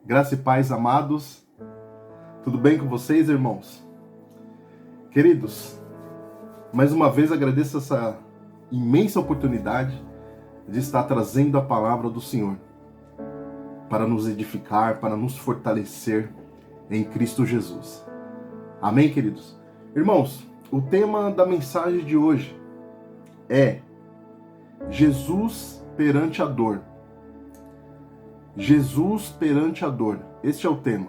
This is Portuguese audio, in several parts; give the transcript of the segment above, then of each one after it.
Graça e paz, amados. Tudo bem com vocês, irmãos? Queridos, mais uma vez agradeço essa imensa oportunidade de estar trazendo a palavra do Senhor para nos edificar, para nos fortalecer em Cristo Jesus. Amém, queridos? Irmãos, o tema da mensagem de hoje é Jesus perante a dor. Jesus perante a dor. Este é o tema.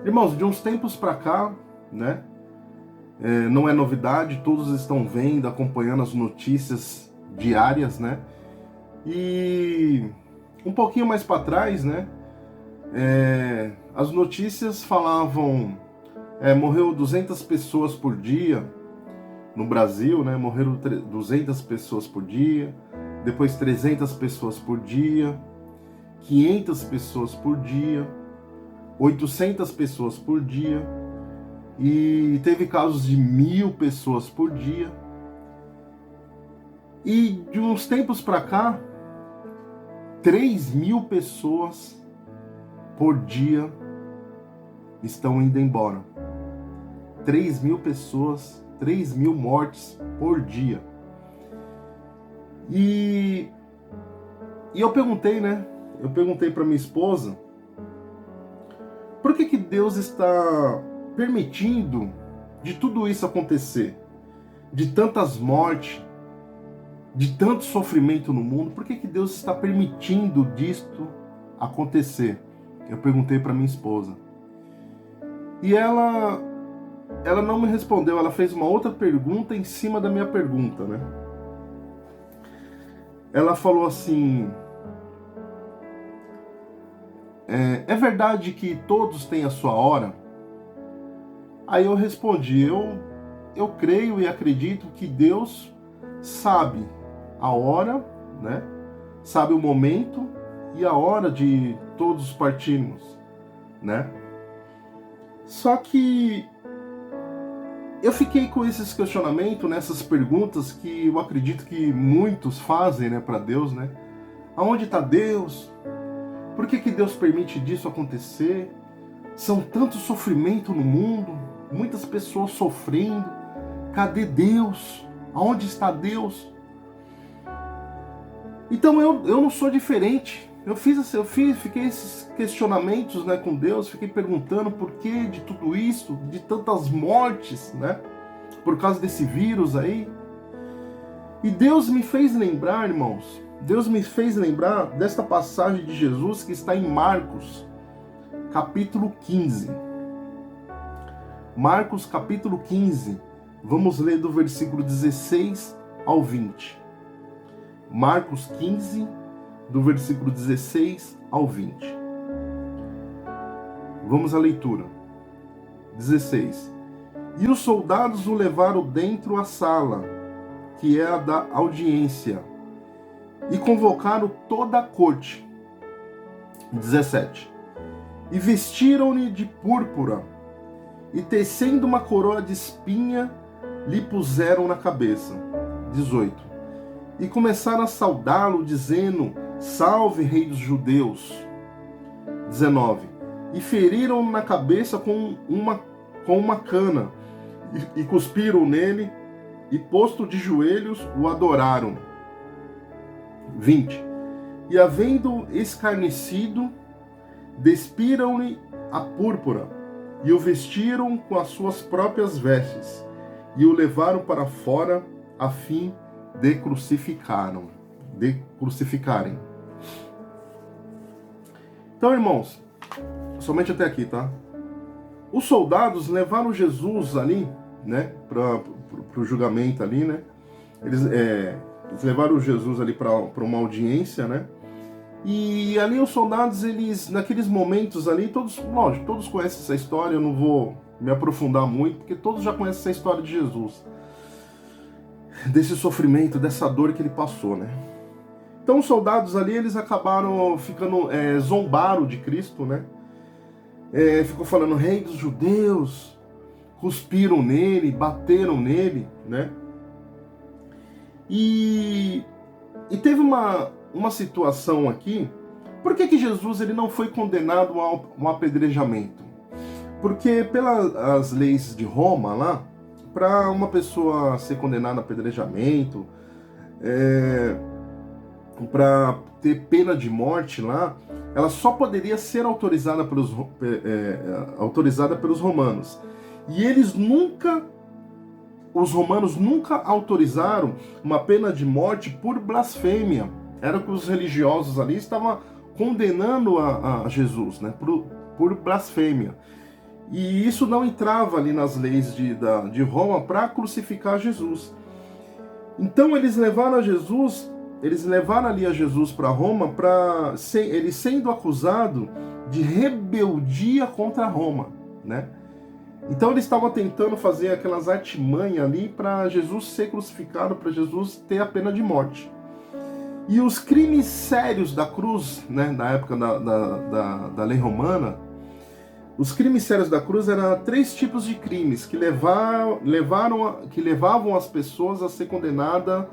Irmãos, de uns tempos para cá, né? Não é novidade, todos estão vendo, acompanhando as notícias diárias, né? E um pouquinho mais para trás, né? As notícias falavam, morreu 200 pessoas por dia no Brasil, né? Morreram 200 pessoas por dia, depois 300 pessoas por dia, 500 pessoas por dia, 800 pessoas por dia, e teve casos de 1.000 pessoas por dia. E de uns tempos para cá, 3.000 pessoas por dia estão indo embora. 3.000 pessoas, 3.000 mortes por dia. E eu perguntei, né? Eu perguntei para minha esposa, por que Deus está permitindo de tudo isso acontecer? De tantas mortes, de tanto sofrimento no mundo, por que Deus está permitindo disto acontecer? Eu perguntei para minha esposa. E ela não me respondeu, ela fez uma outra pergunta em cima da minha pergunta, né? Ela falou assim: é verdade que todos têm a sua hora? Aí eu respondi, eu creio e acredito que Deus sabe a hora, né? Sabe o momento e a hora de todos partirmos, né? Só que eu fiquei com esses questionamentos, nessas perguntas que eu acredito que muitos fazem, né, para Deus, né? Aonde está Deus? Por que Deus permite disso acontecer? São tanto sofrimento no mundo, muitas pessoas sofrendo. Cadê Deus? Aonde está Deus? Então eu não sou diferente. Fiquei esses questionamentos, né, com Deus, fiquei perguntando por que de tudo isso, de tantas mortes, né, por causa desse vírus aí. E Deus me fez lembrar, irmãos, Deus me fez lembrar desta passagem de Jesus que está em Marcos, capítulo 15. Marcos, capítulo 15. Vamos ler do versículo 16 ao 20. Marcos 15, do versículo 16 ao 20. Vamos à leitura. 16. E os soldados o levaram dentro à sala, que é a da audiência, e convocaram toda a corte. 17. E vestiram-lhe de púrpura, e tecendo uma coroa de espinha, lhe puseram na cabeça. 18. E começaram a saudá-lo, dizendo: Salve, rei dos judeus. 19. E feriram-no na cabeça com uma cana, e cuspiram nele, e posto de joelhos, o adoraram. 20. E havendo escarnecido, despiram-lhe a púrpura, e o vestiram com as suas próprias vestes, e o levaram para fora, a fim de crucificarem. Então, irmãos, somente até aqui, tá? Os soldados levaram Jesus ali, né, para o julgamento ali, né? Eles levaram Jesus ali para uma audiência, né? E ali os soldados, eles, naqueles momentos ali, todos conhecem essa história, eu não vou me aprofundar muito, porque todos já conhecem essa história de Jesus, desse sofrimento, dessa dor que ele passou, né? Então os soldados ali, eles acabaram ficando, zombaram de Cristo, né? Ficou falando, rei dos judeus, cuspiram nele, bateram nele, né? E teve uma situação aqui, por que Jesus ele não foi condenado a um apedrejamento? Porque pelas leis de Roma lá, para uma pessoa ser condenada a apedrejamento, para ter pena de morte lá, ela só poderia ser autorizada pelos romanos. E os romanos nunca autorizaram uma pena de morte por blasfêmia. Era que os religiosos ali estavam condenando a Jesus, né, por blasfêmia. E isso não entrava ali nas leis de Roma para crucificar Jesus. Então eles levaram ali a Jesus para Roma, ele sendo acusado de rebeldia contra Roma, né? Então eles estavam tentando fazer aquelas artimanhas ali para Jesus ser crucificado, para Jesus ter a pena de morte. E os crimes sérios da cruz, né, na época da lei romana, os crimes sérios da cruz eram 3 tipos de crimes que levavam as pessoas a ser condenadas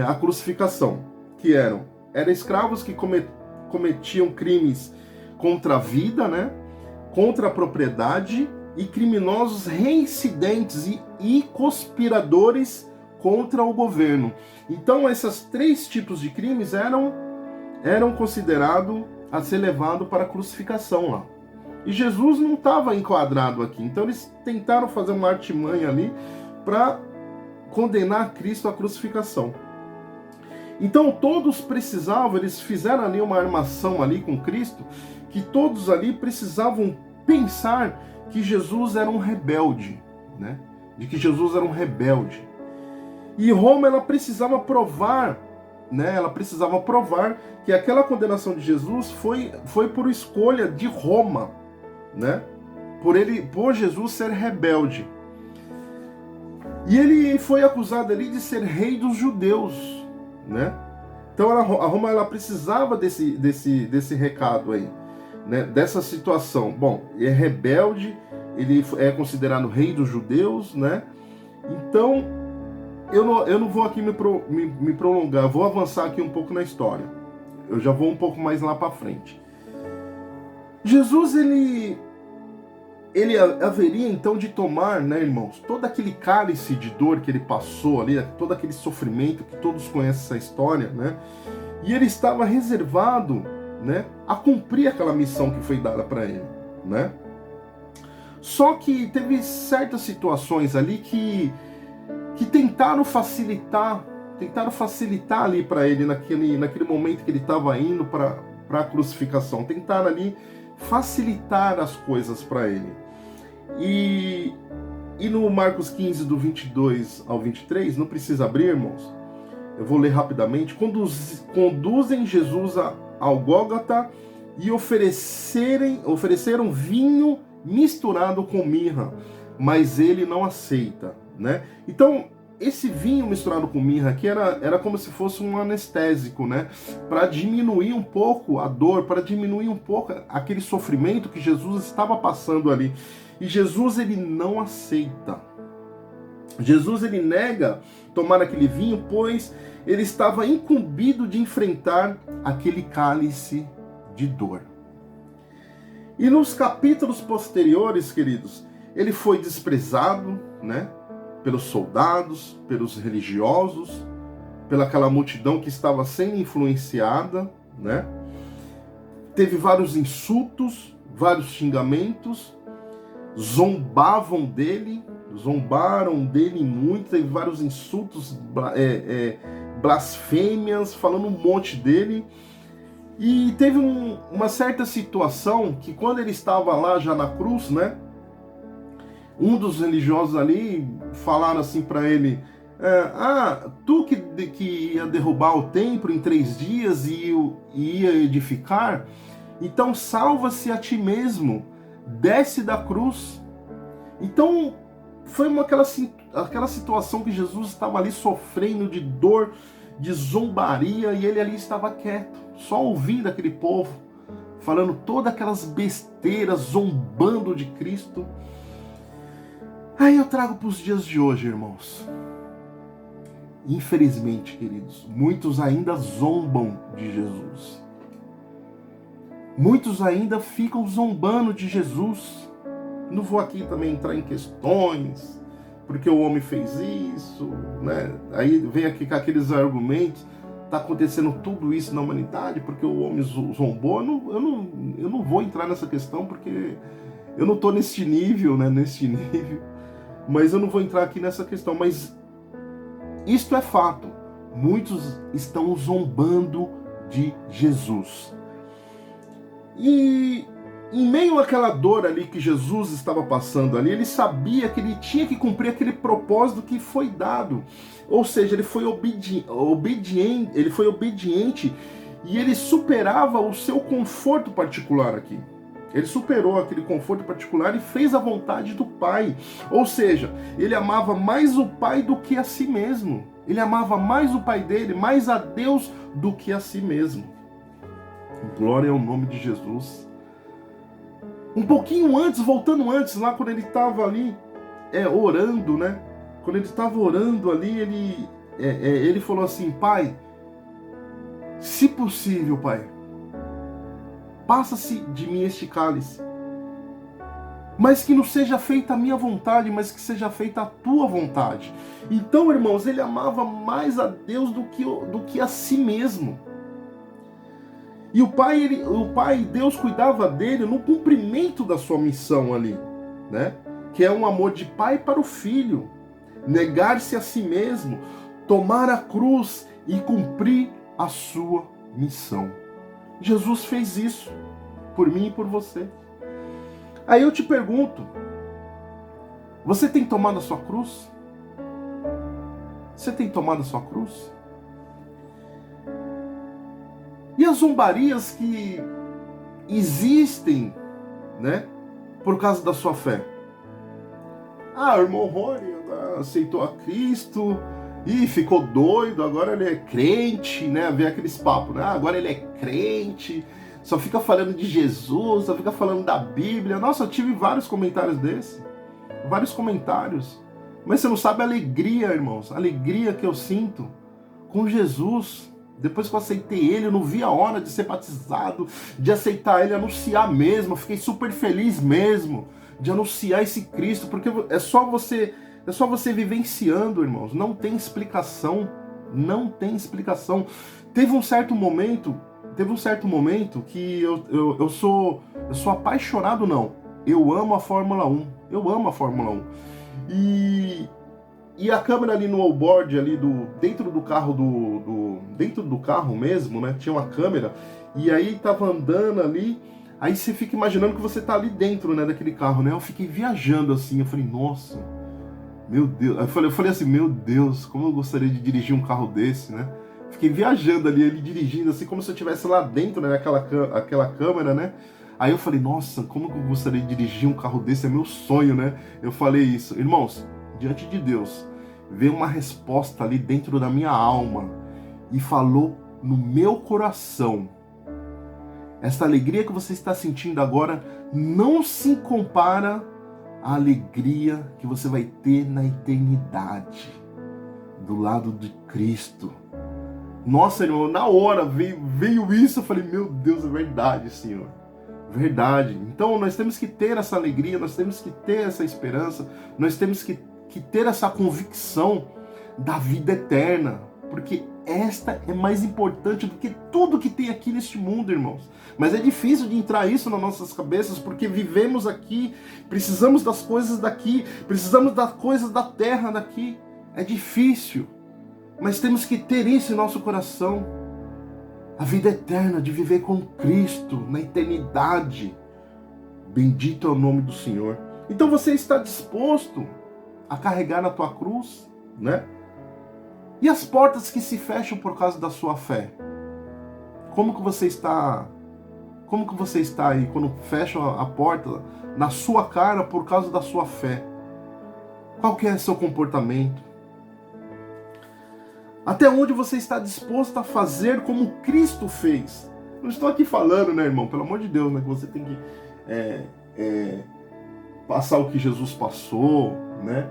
à crucificação, que eram escravos que cometiam crimes contra a vida, né, contra a propriedade, e criminosos reincidentes e conspiradores contra o governo. Então esses 3 tipos de crimes eram considerados a ser levado para a crucificação lá. E Jesus não estava enquadrado aqui. Então eles tentaram fazer uma artimanha ali para condenar Cristo à crucificação. Então todos precisavam, eles fizeram ali uma armação ali com Cristo, que todos ali precisavam pensar que Jesus era um rebelde, né? De que Jesus era um rebelde. E Roma, ela precisava provar, né? Ela precisava provar que aquela condenação de Jesus foi por escolha de Roma, né? Por Jesus ser rebelde. E ele foi acusado ali de ser rei dos judeus, né? Então a Roma, ela precisava desse recado aí, né? Dessa situação. Bom, é rebelde, ele é considerado rei dos judeus, né? Então eu não vou aqui me prolongar, vou avançar aqui um pouco na história. Eu já vou um pouco mais lá para frente. Jesus, ele haveria então de tomar, né, irmãos, todo aquele cálice de dor que ele passou ali, todo aquele sofrimento que todos conhecem essa história, né? E ele estava reservado, né, a cumprir aquela missão que foi dada para ele, né? Só que teve certas situações ali que tentaram facilitar ali para ele naquele momento que ele estava indo para a crucificação, tentaram ali facilitar as coisas para ele. E no Marcos 15, do 22 ao 23, não precisa abrir, irmãos, eu vou ler rapidamente. Conduzem Jesus ao Gólgota e ofereceram vinho misturado com mirra, mas ele não aceita, né? Então, esse vinho misturado com mirra aqui era como se fosse um anestésico, né? Para diminuir um pouco a dor, para diminuir um pouco aquele sofrimento que Jesus estava passando ali. E Jesus, ele não aceita. Jesus, ele nega tomar aquele vinho, pois ele estava incumbido de enfrentar aquele cálice de dor. E nos capítulos posteriores, queridos, ele foi desprezado, né? Pelos soldados, pelos religiosos, pelaquela multidão que estava sendo influenciada, né? Teve vários insultos, vários xingamentos, zombaram dele muito, teve vários insultos, blasfêmias, falando um monte dele. E teve uma certa situação que quando ele estava lá já na cruz, né? Um dos religiosos ali falaram assim para ele: tu que ia derrubar o templo em 3 dias e ia edificar, então salva-se a ti mesmo, desce da cruz. Então foi aquela situação que Jesus estava ali sofrendo de dor, de zombaria, e ele ali estava quieto, só ouvindo aquele povo falando todas aquelas besteiras, zombando de Cristo. Aí eu trago para os dias de hoje, irmãos. Infelizmente, queridos, muitos ainda zombam de Jesus. Muitos ainda ficam zombando de Jesus. Não vou aqui também entrar em questões, porque o homem fez isso, né? Aí vem aqui com aqueles argumentos, está acontecendo tudo isso na humanidade porque o homem zombou. Eu não vou entrar nessa questão porque eu não estou nesse nível, né? Nesse nível. Mas eu não vou entrar aqui nessa questão. Mas isto é fato. Muitos estão zombando de Jesus. E em meio àquela dor ali que Jesus estava passando ali, ele sabia que ele tinha que cumprir aquele propósito que foi dado. Ou seja, ele foi obediente e ele superava o seu conforto particular aqui. Ele superou aquele conforto particular e fez a vontade do Pai. Ou seja, ele amava mais o Pai do que a si mesmo. Ele amava mais o Pai dele, mais a Deus do que a si mesmo. Glória ao nome de Jesus. Um pouquinho antes, voltando antes, lá quando ele estava ali orando, né? Quando ele estava orando ali, ele falou assim: Pai, se possível, Pai, passa-se de mim este cálice, mas que não seja feita a minha vontade, mas que seja feita a tua vontade. Então, irmãos, ele amava mais a Deus do que a si mesmo. E o Pai, Deus cuidava dele no cumprimento da sua missão ali, né? Que é um amor de pai para o filho, negar-se a si mesmo, tomar a cruz e cumprir a sua missão. Jesus fez isso por mim e por você. Aí eu te pergunto, você tem tomado a sua cruz? Você tem tomado a sua cruz? E as zombarias que existem, né, por causa da sua fé? Ah, o irmão Rony aceitou a Cristo e ficou doido, agora ele é crente, né? Vem aqueles papos, né? Agora ele é crente, só fica falando de Jesus, só fica falando da Bíblia. Nossa, eu tive vários comentários desses, vários comentários. Mas você não sabe a alegria, irmãos, a alegria que eu sinto com Jesus. Depois que eu aceitei ele, eu não vi a hora de ser batizado, de aceitar ele, anunciar mesmo. Eu fiquei super feliz mesmo de anunciar esse Cristo, porque é só você vivenciando, irmãos. Não tem explicação, não tem explicação. Teve um certo momento que eu sou apaixonado, não. Eu amo a Fórmula 1. Eu amo a Fórmula 1. E a câmera ali no all-board, ali dentro do carro dentro do carro mesmo, né? Tinha uma câmera, e aí tava andando ali, aí você fica imaginando que você tá ali dentro, né, daquele carro, né? Eu fiquei viajando assim, eu falei, nossa, meu Deus. Eu falei assim, meu Deus, como eu gostaria de dirigir um carro desse, né? Fiquei viajando ali, ele dirigindo assim, como se eu estivesse lá dentro, né, aquela câmera, né? Aí eu falei, nossa, como eu gostaria de dirigir um carro desse, é meu sonho, né? Eu falei isso. Irmãos, diante de Deus, veio uma resposta ali dentro da minha alma e falou no meu coração: esta alegria que você está sentindo agora não se compara à alegria que você vai ter na eternidade, do lado de Cristo. Nossa, irmão, na hora veio isso, eu falei, meu Deus, é verdade, Senhor. Verdade. Então nós temos que ter essa alegria, nós temos que ter essa esperança, nós temos que ter essa convicção da vida eterna, porque esta é mais importante do que tudo que tem aqui neste mundo, irmãos. Mas é difícil de entrar isso nas nossas cabeças, porque vivemos aqui, precisamos das coisas daqui, precisamos das coisas da terra daqui. É difícil, mas temos que ter isso em nosso coração. A vida eterna de viver com Cristo na eternidade. Bendito é o nome do Senhor. Então você está disposto a carregar na tua cruz, né? E as portas que se fecham por causa da sua fé? Como que você está aí quando fecham a porta na sua cara por causa da sua fé? Qual que é seu comportamento? Até onde você está disposto a fazer como Cristo fez? Não estou aqui falando, né, irmão? Pelo amor de Deus, né? Que você tem que passar o que Jesus passou, né?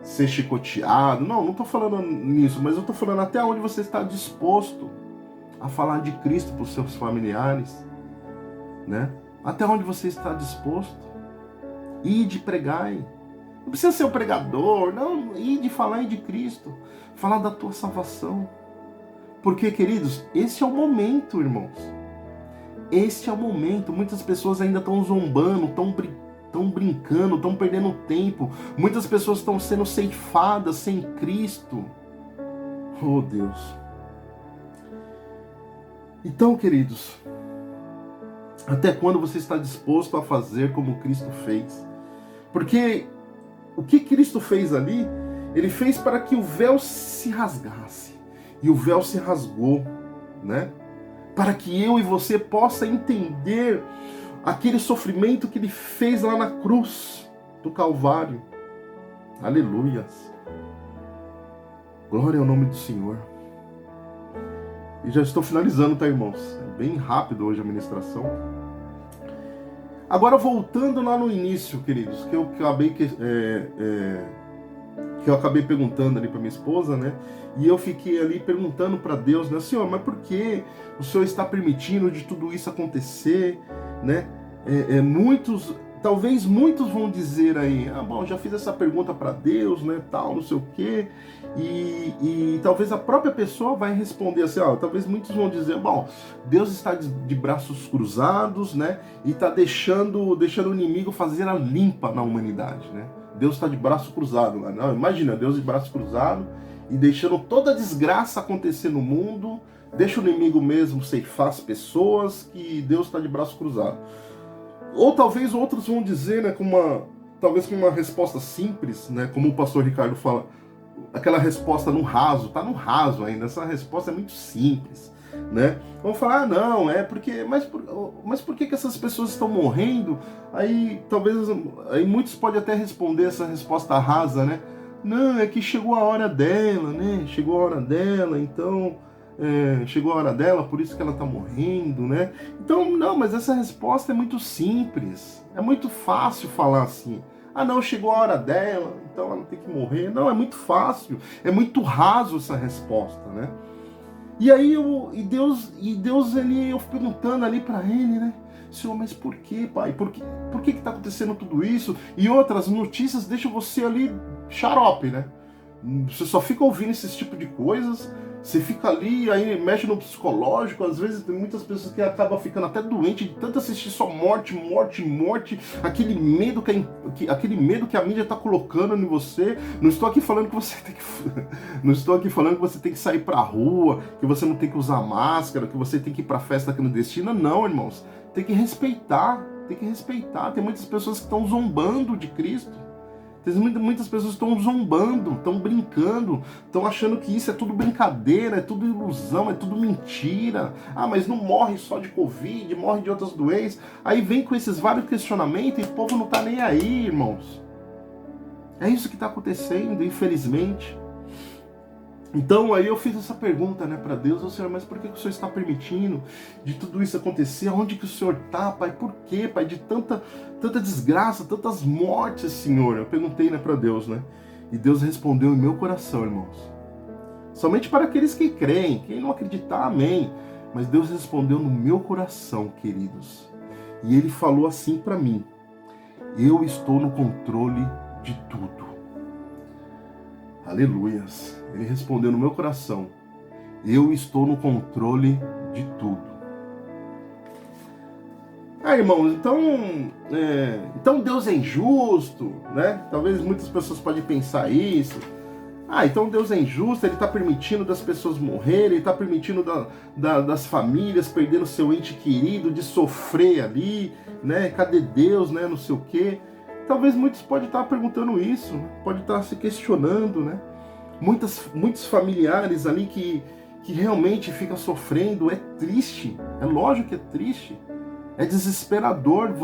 Ser chicoteado. Não estou falando nisso, mas eu estou falando até onde você está disposto a falar de Cristo para os seus familiares. né? Até onde você está disposto? Ide, pregai. Não precisa ser o pregador, não. Ide falar de Cristo. Falar da tua salvação. Porque, queridos, esse é o momento, irmãos. Esse é o momento. Muitas pessoas ainda estão zombando, estão brincando, estão perdendo tempo. Muitas pessoas estão sendo ceifadas sem Cristo. Oh, Deus. Então, queridos, até quando você está disposto a fazer como Cristo fez? Porque o que Cristo fez ali, ele fez para que o véu se rasgasse. E o véu se rasgou, né? Para que eu e você possa entender aquele sofrimento que ele fez lá na cruz do Calvário. Aleluias. Glória ao nome do Senhor. E já estou finalizando, tá, irmãos? É bem rápido hoje a ministração. Agora, voltando lá no início, queridos, que eu acabei perguntando ali para minha esposa, né? E eu fiquei ali perguntando para Deus, né? Senhor, mas por que o Senhor está permitindo de tudo isso acontecer, né? Talvez muitos vão dizer aí, bom, já fiz essa pergunta para Deus, né? Tal, não sei o quê. E talvez a própria pessoa vai responder assim, talvez muitos vão dizer, bom, Deus está de braços cruzados, né? E está deixando o inimigo fazer a limpa na humanidade, né? Deus está de braço cruzado lá. Não, imagina, Deus de braço cruzado e deixando toda a desgraça acontecer no mundo, deixa o inimigo mesmo ceifar as pessoas, que Deus está de braço cruzado. Ou talvez outros vão dizer, né, talvez com uma resposta simples, né, como o pastor Ricardo fala, aquela resposta no raso, tá no raso ainda, essa resposta é muito simples, né? Vão falar, não, mas por que essas pessoas estão morrendo? Aí muitos podem até responder essa resposta rasa, né? Não, é que chegou a hora dela, né? Chegou a hora dela, então chegou a hora dela, por isso que ela está morrendo, né? Então, não, mas essa resposta é muito simples, é muito fácil falar assim. Não, chegou a hora dela, então ela tem que morrer. Não, é muito fácil, é muito raso essa resposta, né? E aí eu fui perguntando ali para ele, né? Senhor, mas por que, pai? Por que está acontecendo tudo isso? E outras notícias deixam você ali xarope, né? Você só fica ouvindo esse tipo de coisas, você fica ali, aí mexe no psicológico, às vezes tem muitas pessoas que acabam ficando até doentes de tanto assistir só morte, aquele medo que a mídia está colocando em você. Não estou aqui falando que você tem que sair pra rua, que você não tem que usar máscara, que você tem que ir pra festa clandestina. Não, irmãos, tem que respeitar. Tem muitas pessoas que estão zombando de Cristo. Muitas pessoas estão zombando, estão brincando, estão achando que isso é tudo brincadeira, é tudo ilusão, é tudo mentira. Mas não morre só de Covid, morre de outras doenças. Aí vem com esses vários questionamentos e o povo não está nem aí, irmãos. É isso que está acontecendo, infelizmente. Então aí eu fiz essa pergunta, né, para Deus, Senhor, mas por que o Senhor está permitindo de tudo isso acontecer? Onde que o Senhor está, Pai? Por quê, Pai? De tanta desgraça, tantas mortes, Senhor. Eu perguntei, né, para Deus, né? E Deus respondeu em meu coração, irmãos. Somente para aqueles que creem, quem não acreditar, amém. Mas Deus respondeu no meu coração, queridos. E Ele falou assim para mim: eu estou no controle de tudo. Aleluias. Ele respondeu no meu coração: eu estou no controle de tudo. Irmãos, então Deus é injusto, né? Talvez muitas pessoas podem pensar isso. Então Deus é injusto, Ele está permitindo das pessoas morrerem, Ele está permitindo das famílias perdendo seu ente querido, de sofrer ali, né? Cadê Deus, né? Não sei o quê. Talvez muitos podem estar perguntando isso, podem estar se questionando, né? Muitos familiares ali que realmente ficam sofrendo. É triste, é lógico que é triste. É desesperador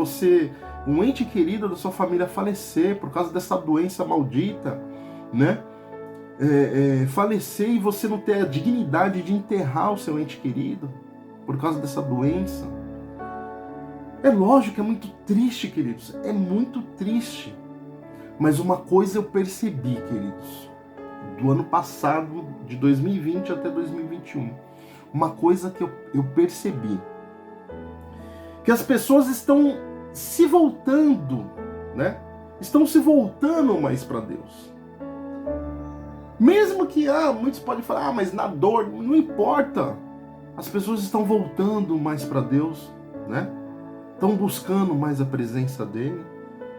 um ente querido da sua família falecer por causa dessa doença maldita, né? Falecer e você não ter a dignidade de enterrar o seu ente querido por causa dessa doença. É lógico que é muito triste, queridos. É muito triste. Mas uma coisa eu percebi, queridos, do ano passado, de 2020 até 2021. Uma coisa que eu percebi. que as pessoas estão se voltando, né? Estão se voltando mais para Deus. Mesmo que muitos podem falar, mas na dor, não importa. As pessoas estão voltando mais para Deus, né? Estão buscando mais a presença dele.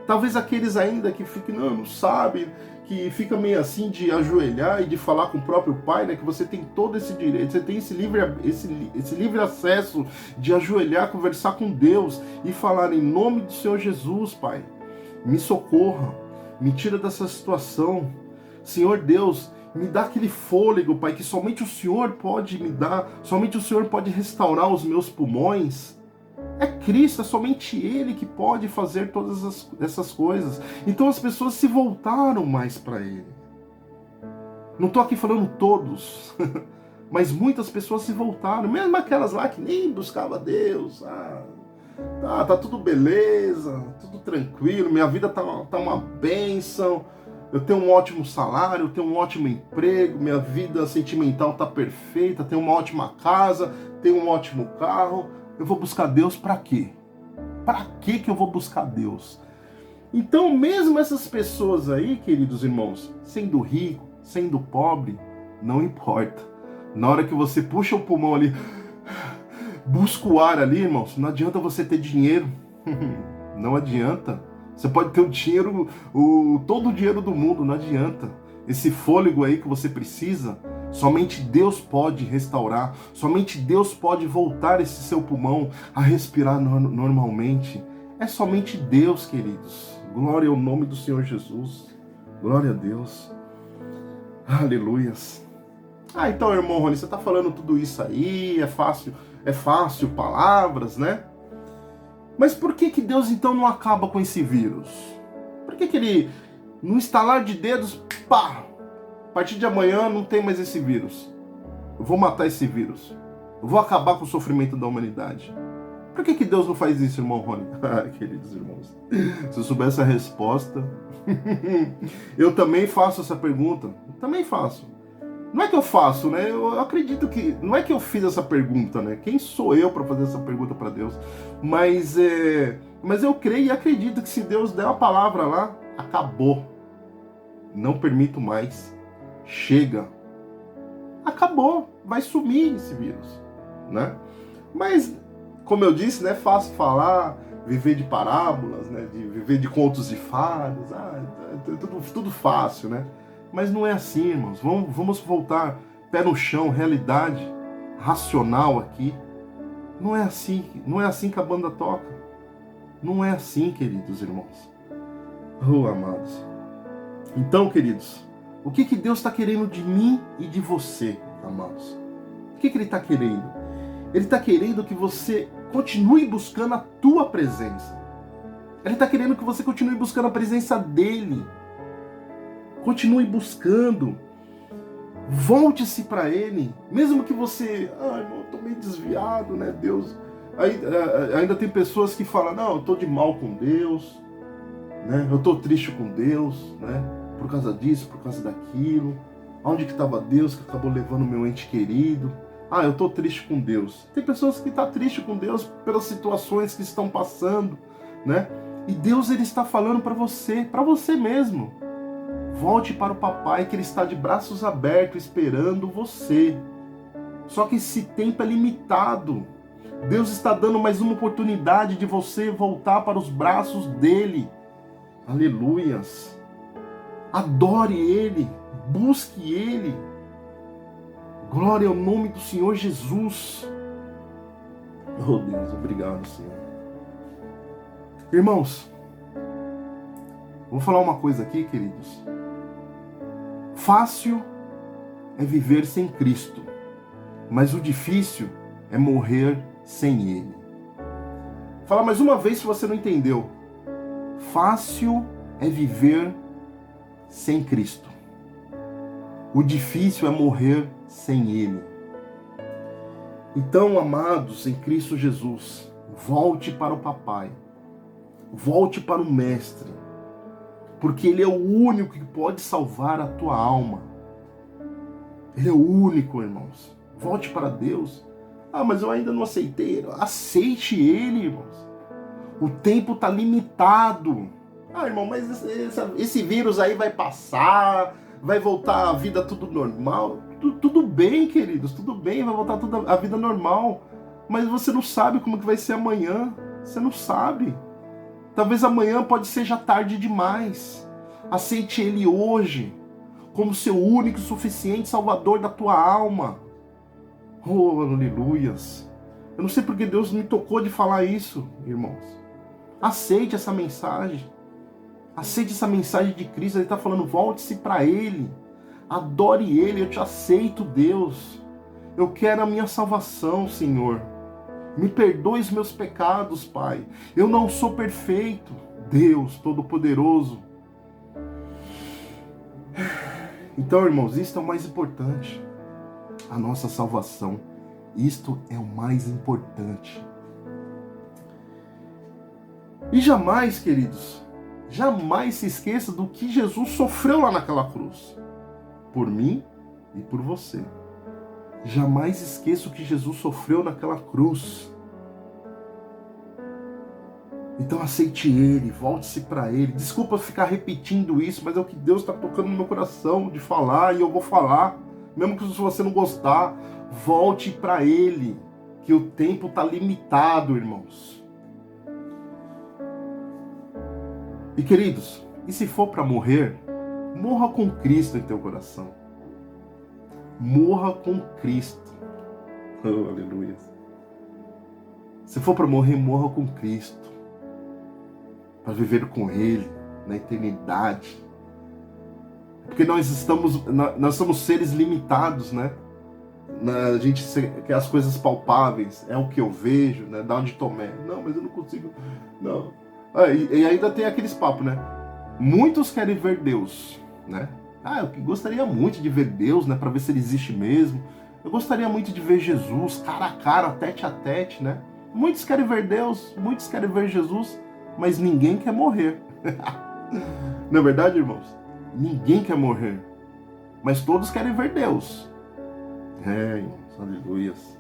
Talvez aqueles ainda que ficam, não sabe, que fica meio assim de ajoelhar e de falar com o próprio Pai, né? Que você tem todo esse direito, você tem esse livre acesso de ajoelhar, conversar com Deus e falar em nome do Senhor Jesus, Pai, me socorra, me tira dessa situação. Senhor Deus, me dá aquele fôlego, Pai, que somente o Senhor pode me dar, somente o Senhor pode restaurar os meus pulmões. É Cristo, é somente Ele que pode fazer todas essas coisas. Então as pessoas se voltaram mais para Ele. Não estou aqui falando todos, mas muitas pessoas se voltaram, mesmo aquelas lá que nem buscavam Deus. Tá tudo beleza, tudo tranquilo, minha vida tá uma bênção, eu tenho um ótimo salário, eu tenho um ótimo emprego, minha vida sentimental tá perfeita, tenho uma ótima casa, tenho um ótimo carro. Eu vou buscar Deus para quê? Para que eu vou buscar Deus? Então, mesmo essas pessoas aí, queridos irmãos, sendo rico, sendo pobre, não importa. Na hora que você puxa o pulmão ali, busca o ar ali, irmãos, não adianta você ter dinheiro. Não adianta. Você pode ter o dinheiro, todo o dinheiro do mundo, não adianta. Esse fôlego aí que você precisa, somente Deus pode restaurar, somente Deus pode voltar esse seu pulmão a respirar normalmente. É somente Deus, queridos. Glória ao nome do Senhor Jesus. Glória a Deus. Aleluias. Então, irmão Rony, você está falando tudo isso aí, é fácil, palavras, né? Mas por que Deus então não acaba com esse vírus? Por que ele, no estalar de dedos, pá, a partir de amanhã não tem mais esse vírus? Eu vou matar esse vírus. Eu vou acabar com o sofrimento da humanidade. Por que Deus não faz isso, irmão Rony? Queridos irmãos, se eu soubesse a resposta, eu também faço essa pergunta. Também faço. Não é que eu faço, né? Eu acredito que... Não é que eu fiz essa pergunta, né? Quem sou eu para fazer essa pergunta para Deus? Mas eu creio e acredito que se Deus der uma palavra lá, acabou. Não permito mais. Chega. Acabou. Vai sumir esse vírus, né? Mas, como eu disse, né? É fácil falar, viver de parábolas, né? De viver de contos de fadas. Tudo fácil, né? Mas não é assim, irmãos. Vamos voltar pé no chão, realidade racional aqui. Não é assim que a banda toca. Não é assim, queridos irmãos. Amados. Então, queridos, o que Deus está querendo de mim e de você, amados? O que Ele está querendo? Ele está querendo que você continue buscando a tua presença. Ele está querendo que você continue buscando a presença dEle. Continue buscando. Volte-se para Ele. Mesmo que você... irmão, eu estou meio desviado, né, Deus? Ainda tem pessoas que falam, não, eu estou de mal com Deus, né? Eu estou triste com Deus, né? Por causa disso, por causa daquilo. Onde que estava Deus que acabou levando meu ente querido? Eu estou triste com Deus. Tem pessoas que estão tristes com Deus pelas situações que estão passando, né? E Deus, Ele está falando para você mesmo. Volte para o papai, que Ele está de braços abertos esperando você. Só que esse tempo é limitado. Deus está dando mais uma oportunidade de você voltar para os braços dEle. Aleluias. Adore Ele. Busque Ele. Glória ao nome do Senhor Jesus. Oh Deus, obrigado, Senhor. Irmãos, vou falar uma coisa aqui, queridos. Fácil é viver sem Cristo, mas o difícil é morrer sem Ele. Fala mais uma vez se você não entendeu. Fácil é viver sem Cristo. O difícil é morrer sem Ele. Então, amados em Cristo Jesus, volte para o papai. Volte para o Mestre. Porque Ele é o único que pode salvar a tua alma. Ele é o único, irmãos. Volte para Deus. Ah, mas eu ainda não aceitei. Aceite ele, irmãos. O tempo está limitado. Ah, irmão, mas esse vírus aí vai passar, vai voltar a vida tudo normal. Tudo bem, queridos, tudo bem, vai voltar tudo a vida normal. Mas você não sabe como que vai ser amanhã. Você não sabe. Talvez amanhã pode ser já tarde demais. Aceite ele hoje como seu único e suficiente salvador da tua alma. Oh, aleluias. Eu não sei porque Deus me tocou de falar isso, irmãos. Aceite essa mensagem. Aceite essa mensagem de Cristo. Ele está falando, volte-se para Ele. Adore Ele. Eu te aceito, Deus. Eu quero a minha salvação, Senhor. Me perdoe os meus pecados, Pai. Eu não sou perfeito. Deus Todo-Poderoso. Então, irmãos, isto é o mais importante. A nossa salvação. Isto é o mais importante. E jamais, queridos, jamais se esqueça do que Jesus sofreu lá naquela cruz. Por mim e por você. Jamais esqueça o que Jesus sofreu naquela cruz. Então aceite Ele, volte-se para Ele. Desculpa ficar repetindo isso, mas é o que Deus está tocando no meu coração de falar, e eu vou falar. Mesmo que você não gostar, volte para Ele, que o tempo está limitado, irmãos. E queridos, e se for para morrer, morra com Cristo em teu coração. Morra com Cristo. Oh, aleluia. Se for para morrer, morra com Cristo. Para viver com Ele na eternidade. Porque nós somos seres limitados, né? A gente quer as coisas palpáveis, é o que eu vejo, né? Da onde tomé. Não, mas eu não consigo. Não. E ainda tem aqueles papos, né? Muitos querem ver Deus, né? Eu gostaria muito de ver Deus, né? Para ver se Ele existe mesmo. Eu gostaria muito de ver Jesus, cara a cara, tete a tete, né? Muitos querem ver Deus, muitos querem ver Jesus, mas ninguém quer morrer. Não é verdade, irmãos? Ninguém quer morrer, mas todos querem ver Deus. Irmãos, aleluias.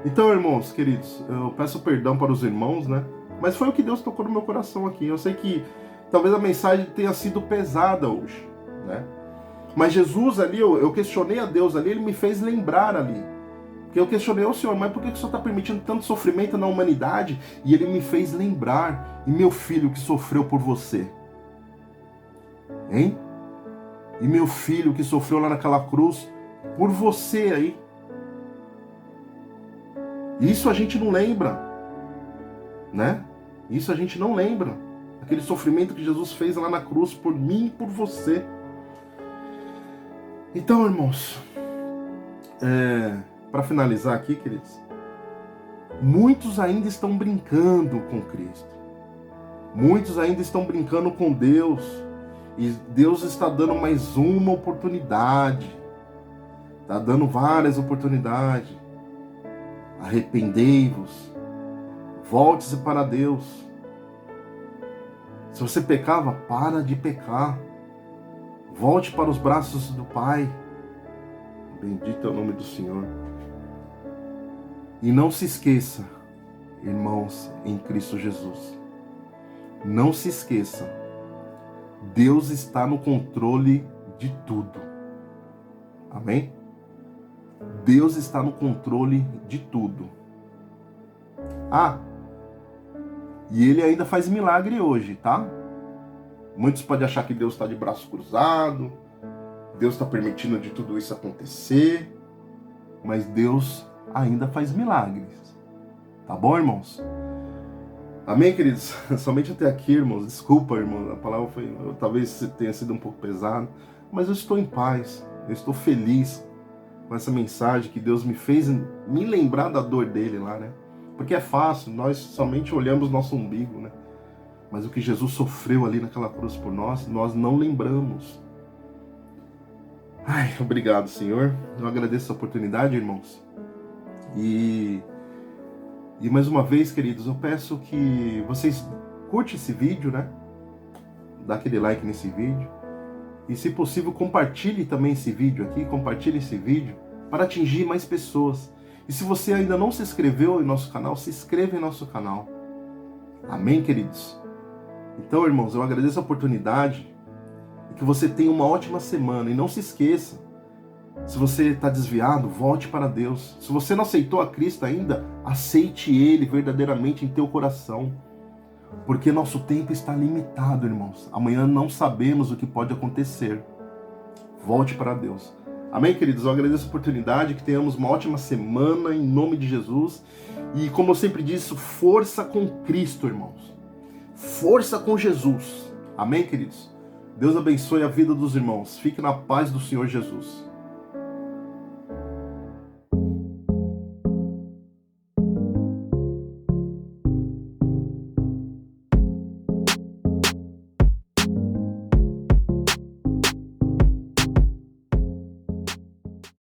Então, irmãos, queridos, eu peço perdão para os irmãos, né? Mas foi o que Deus tocou no meu coração aqui. Eu sei que talvez a mensagem tenha sido pesada hoje, né? Mas Jesus ali, eu questionei a Deus ali, Ele me fez lembrar ali. Porque eu questionei o Senhor, mas por que o Senhor está permitindo tanto sofrimento na humanidade? E Ele me fez lembrar, e meu filho que sofreu por você? Hein? E meu filho que sofreu lá naquela cruz por você aí? Isso a gente não lembra, né? Isso a gente não lembra. Aquele sofrimento que Jesus fez lá na cruz por mim e por você. Então, irmãos, para finalizar aqui, queridos, muitos ainda estão brincando com Cristo. Muitos ainda estão brincando com Deus. E Deus está dando mais uma oportunidade. Está dando várias oportunidades. Arrependei-vos. Volte-se para Deus. Se você pecava, para de pecar. Volte para os braços do Pai. Bendito é o nome do Senhor. E não se esqueça, irmãos, em Cristo Jesus. Não se esqueça. Deus está no controle de tudo. Amém? Deus está no controle de tudo. E Ele ainda faz milagre hoje, tá? Muitos podem achar que Deus está de braço cruzado, Deus está permitindo de tudo isso acontecer, mas Deus ainda faz milagres. Tá bom, irmãos? Amém, queridos? Somente até aqui, irmãos. Desculpa, irmão, a palavra talvez tenha sido um pouco pesada, mas eu estou em paz, eu estou feliz com essa mensagem que Deus me fez me lembrar da dor dele lá, né? Porque é fácil, nós somente olhamos nosso umbigo, né? Mas o que Jesus sofreu ali naquela cruz por nós, nós não lembramos. Obrigado, Senhor. Eu agradeço a oportunidade, irmãos. E mais uma vez, queridos, eu peço que vocês curtem esse vídeo, né? Dá aquele like nesse vídeo. E, se possível, compartilhe também esse vídeo aqui. Compartilhe esse vídeo para atingir mais pessoas. E se você ainda não se inscreveu em nosso canal, se inscreva em nosso canal. Amém, queridos? Então, irmãos, eu agradeço a oportunidade e que você tenha uma ótima semana. E não se esqueça, se você está desviado, volte para Deus. Se você não aceitou a Cristo ainda, aceite Ele verdadeiramente em teu coração. Porque nosso tempo está limitado, irmãos. Amanhã não sabemos o que pode acontecer. Volte para Deus. Amém, queridos? Eu agradeço a oportunidade, que tenhamos uma ótima semana em nome de Jesus. E como eu sempre disse, força com Cristo, irmãos. Força com Jesus. Amém, queridos? Deus abençoe a vida dos irmãos. Fique na paz do Senhor Jesus.